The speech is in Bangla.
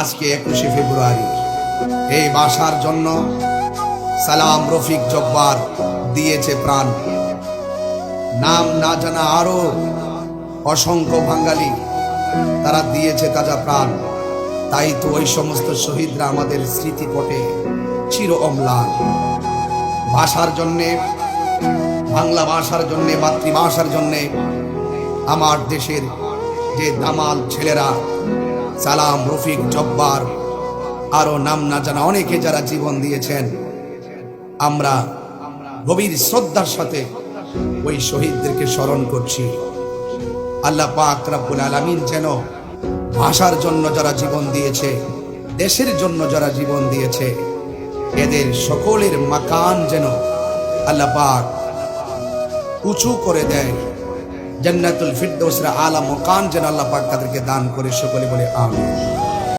আজকে 21শে ফেব্রুয়ারি। এই ভাষার জন্য সালাম রফিক জব্বার দিয়েছে প্রাণ। নাম না জানা আরো অসংখ্য বাঙালি তারা দিয়েছে তাজা প্রাণ। তাই তো ওই সমস্ত শহীদরা আমাদের স্মৃতিপটে চির অম্লান। ভাষার জন্যে, বাংলা ভাষার জন্যে, মাতৃভাষার জন্যে আমার দেশের যে দামাল ছেলেরা সালাম রফিক জব্বার আরো নাম না জানা অনেকে যারা জীবন দিয়েছেন, আমরা গভীর শ্রদ্ধার সাথে ওই শহীদদেরকে স্মরণ করছি। আল্লাহ পাক রব্বুল আলামিন যেন ভাষার জন্য যারা জীবন দিয়েছে, দেশের জন্য যারা জীবন দিয়েছে, এদের সকলের মাকান যেন আল্লাহ পাক উঁচু করে দেয়। জান্নাতুল ফিরদৌসের আলা মাকান যেন আল্লাহ পাক তাদেরকে দান করে। সকলে বলে আমিন।